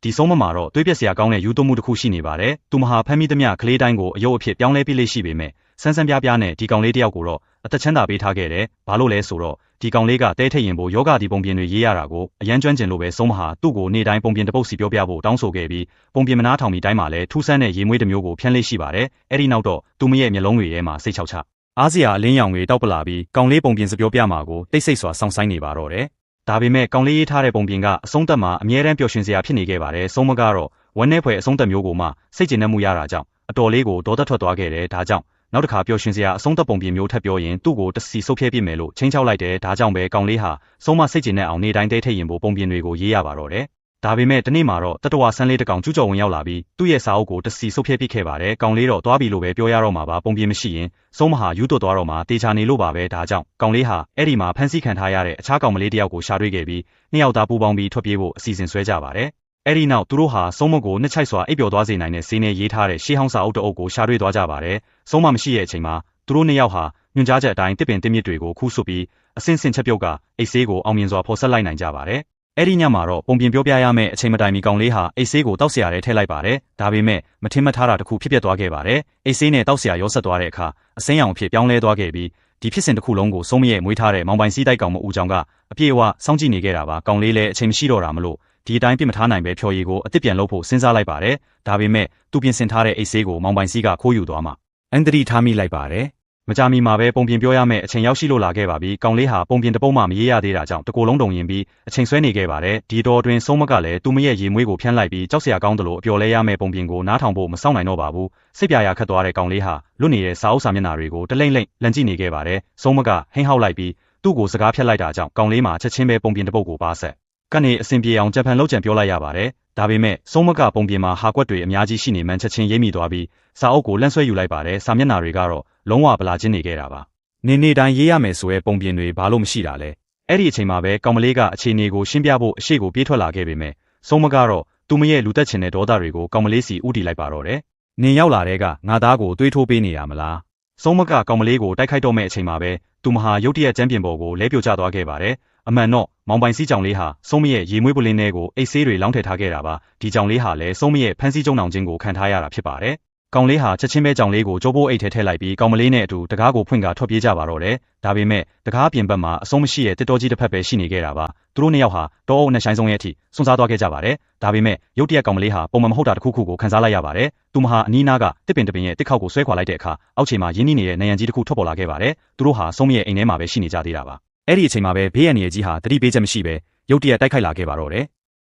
ဒီဆုံးမမှာတော့တွေးပြက်စရာကောင်းတဲ့ယူသွမှုတစ်ခုရှိနေပါတယ်။သူမဟာဖမ်းမိသမျှကလေးတိုင်းကိုအယုတ်အဖြစ်ပြောင်းလဲပေးလိမ့်ရှိပေမဲ့ဆန်းဆန်းပြားပြားနဲ့ဒီကောင်လေးတယောက်ကိုတော့အသက်ချမ်းသာပေးထားခဲ့တယ်။ဘာလို့လဲဆိုတော့ဒီကောင်လေးကတဲထိတ်ရင်ဖို့ယောဂဒီပုံပြင်တွေရေးရတာကိုအရန်ကျွမ်းကျင်လို့ပဲဆုံးမဟာသူ့ကိုနေ့တိုင်းပုံပြင်တစ်ပုတ်စီပြောပြဖို့တောင်းဆိုခဲ့ပြီးပုံပြင်မနားထောင်မီတိုင်းမှာလည်းထူးဆန်းတဲ့ရေမွေးတစ်မျိုးကိုဖြန့်လေးရှိပါတယ်။အဲ့ဒီနောက်တော့သူမရဲ့မျက်လုံးတွေထဲမှာစိတ်ချောက်ချအားစရာအလင်းရောင်တွေတောက်ပလာပြီးကောင်လေးပုံပြင်စပြောပြမှာကိုတိတ်ဆိတ်စွာစောင့်ဆိုင်နေပါတော့တယ်။ဒါပေမဲ့ကောင်လေးရေးထားတဲ့ပုံပြင်ကအဆုံးသက်မှာအမြဲတမ်းပျော်ရွှင်စရာဖြစ်နေခဲ့ပါတယ်။ဆုံးမကတော့ဝမ်းနဲ့ဖွယ်အဆုံးသက်မျိုးကိုမှစိတ်ကျဉ်နှံ့မှုရတာကြောင့်အတော်လေးကိုဒေါသထွက်သွားခဲ့တယ်။ဒါကြောင့်နောက်တစ်ခါပျော်ရွှင်စရာအဆုံးသက်ပုံပြင်မျိုးထပ်ပြောရင်သူ့ကိုတစီဆုတ်ဖြဲပြစ်မယ်လို့ချင်းချောက်လိုက်တယ်။ဒါကြောင့်ပဲကောင်လေးဟာဆုံးမစိတ်ကျဉ်နဲ့အောင်နေတိုင်းတဲထိတ်ရင်ဖို့ပုံပြင်တွေကိုရေးရပါတော့တယ်။ဒါပေမဲ့တနေ့မှာတော့တတဝဆန်းလေးတစ်ကောင်ကျူးကျော်ဝင်ရောက်လာပြီးသူ့ရဲ့စာအုပ်ကိုတစီဆုတ်ဖြဲပစ်ခဲ့ပါတယ်။ကောင်လေးတော့သွားပြီလို့ပဲပြောရတော့မှာပါပုံပြင်မရှိရင်ဆုံးမဟာယူသွတ်သွားတော့မှာတေချာနေလို့ပါပဲ။ဒါကြောင့်ကောင်လေးဟာအဲ့ဒီမှာဖမ်းဆီးခံထားရတဲ့အခြားကောင်မလေးတစ်ယောက်ကိုရှာတွေ့ခဲ့ပြီးနှစ်ယောက်သားပူးပေါင်းပြီးထွက်ပြေးဖို့အစီအစဉ်ဆွဲကြပါတယ်။အဲ့ဒီနောက်သူတို့ဟာဆုံးမကိုနှစ်ချိုက်စွာအိပ်ပျော်သွားစေနိုင်တဲ့ဆေးနဲ့ရေးထားတဲ့ရှေးဟောင်းစာအုပ်တစ်အုပ်ကိုရှာတွေ့သွားကြပါတယ်။ဆုံးမမရှိတဲ့အချိန်မှာသူတို့နှစ်ယောက်ဟာညွှန်ကြားချက်အတိုင်းတစ်ပင်တစ်မြစ်တွေကိုခူးဆွတ်ပြီးအစင်ချက်ပြုတ်ကအိတ်ဆေးကိုအောင်မြင်စွာဖော်ဆက်လိုက်နိုင်ကြပါတယ်။အဲ့ဒီညမှာတော့ပုံပြင်ပြောပြရမယ့်အချိန်မတိုင်မီကောင်လေးဟာအိတ်ဆေးကိုတောက်ဆရာထဲထည့်လိုက်ပါတယ်။ဒါပေမဲ့မထင်မှတ်ထားတာတစ်ခုဖြစ်ပျက်သွားခဲ့ပါတယ်။အိတ်ဆေးနဲ့တောက်ဆရာရောဆက်သွားတဲ့အခါအစိမ်းရောင်ဖြစ်ပြောင်းလဲသွားခဲ့ပြီးဒီဖြစ်စဉ်တစ်ခုလုံးကိုဆုံးမရဲ့မွေးထားတဲ့မောင်ပိုင်စီးတိုက်ကောင်မဦးကြောင်ကအပြည့်အဝစောင့်ကြည့်နေခဲ့တာပါ။ကောင်လေးလည်းအချိန်မရှိတော့တာမလို့ဒီအတိုင်းပြစ်မထားနိုင်ပဲဖြော်ရည်ကိုအစ်စ်ပြန်လုပ်ဖို့စဉ်းစားလိုက်ပါတယ်။ဒါပေမဲ့သူပြင်ဆင်ထားတဲ့အိတ်ဆေးကိုမောင်ပိုင်စီးကခိုးယူသွားမှအန်တရီထားမိလိုက်ပါတယ်။မကြာမီမှာပဲပုံပြင်ပြောရမယ့်အချိန်ရောက်ရှိလို့လာခဲ့ပါပြီ။ကောင်လေးဟာပုံပြင်တစ်ပုတ်မှမရေးရသေးတာကြောင့်တကိုယ်လုံးတုံရင်ပြီးအချိန်ဆွဲနေခဲ့ပါတယ်။ဒီတော့အတွင်းဆုံးမကလည်းသူမရဲ့ရေမွေးကိုဖြန့်လိုက်ပြီးကြောက်စရာကောင်းသလိုအပျော်လဲရမယ့်ပုံပြင်ကိုနားထောင်ဖို့မစောင့်နိုင်တော့ပါဘူး။စိတ်ပြာခတ်သွားတဲ့ကောင်လေးဟာလွတ်နေတဲ့စာအုပ်စာမျက်နှာတွေကိုတလိမ့်လန့်ကြည့်နေခဲ့ပါတယ်။ဆုံးမကဟင်းဟောက်လိုက်ပြီးသူ့ကိုစကားဖြတ်လိုက်တာကြောင့်ကောင်လေးမှာချက်ချင်းပဲပုံပြင်တစ်ပုတ်ကိုပါဆက်ကနေအဆင်ပြေအောင်ဂျပန်လောက်ကြံပြောလိုက်ရပါတယ်။ဒါပေမဲ့ဆုံးမကပုံပြင်မှာဟာကွက်တွေအများကြီးရှိနေမှန်းချက်ချင်းရိပ်မိသွားပြီးစာအုပ်ကိုလန့်ဆွဲယူလိုက်ပါတယ်။စာမျက်နှာတွေကတော့လုံးဝဗလာချင်းနေခဲ့တာပါ။နေတိုင်းရေးရမယ်ဆိုရဲပုံပြင်တွေဘာလို့မရှိတာလဲ။အဲ့ဒီအချိန်မှာပဲကောင်မလေးကအခြေအနေကိုရှင်းပြဖို့အရှိကိုပြေးထွက်လာခဲ့ပေမဲ့ဆုံးမကတော့သူမရဲ့လူတက်ချင်တဲ့ဒေါသတွေကိုကောင်မလေးစီဥတီလိုက်ပါတော့တယ်။နင်ရောက်လာတဲ့ကငါသားကိုတွေးထိုးပေးနေရမလား။ဆုံးမကကောင်မလေးကိုတိုက်ခိုက်တော့မဲ့အချိန်မှာပဲသူမဟာရုတ်တရက်ကျမ်းပြင်ပေါ်ကိုလဲပြိုကျသွားခဲ့ပါတယ်။အမှန်တော့မောင်ပိုင်စီးကြောင်လေးဟာဆုံးမရဲ့ရေမွေးပလင်းထဲကိုအိတ်ဆေးတွေလောင်းထည့်ထားခဲ့တာပါ။ဒီကြောင်လေးဟာလည်းဆုံးမရဲ့ဖမ်းဆီးကြုံနှောင်ခြင်းကိုခံထားရတာဖြစ်ပါတယ်။ကောင်လေးဟာချက်ချင်းပဲကြောင်လေးကိုကြိုးပိုးအိတ်ထဲထည့်လိုက်ပြီးကောင်မလေးနဲ့အတူတကားကိုဖွင့်ကထွက်ပြေးကြပါတော့တယ်။ဒါပေမဲ့တကားပြင်ဘက်မှာအဆုံးမရှိရဲ့တစ်တော်ကြီးတစ်ဖက်ပဲရှိနေခဲ့တာပါ။သူတို့နှစ်ယောက်ဟာတောအုပ်နဲ့ဆိုင်ဆုံးရဲ့အထိစွန့်စားသွားခဲ့ကြပါတယ်။ဒါပေမဲ့ရုတ်တရက်ကောင်မလေးဟာပုံမှန်မဟုတ်တာတစ်ခုခုကိုခံစားလိုက်ရပါတယ်။သူမဟာအနီးနားကတစ်ပင်ရဲ့တစ်ခေါက်ကိုဆွဲခွာလိုက်တဲ့အခါအောက်ခြေမှာရင်းနှီးနေတဲ့နယံကြီးတစ်ခုထွက်ပေါ်လာခဲ့ပါတယ်။သူတို့ဟာဆုံးမရဲ့အိမ်ထဲမှာပဲရှိနေကြသေးတာပါ။အဲ့ဒီအချိန်မှာပဲဘေးရန်ရဲ့ကြီးဟာတတိပေးချက်မရှိပဲရုတ်တရက်တိုက်ခိုက်လာခဲ့ပါတော့တယ်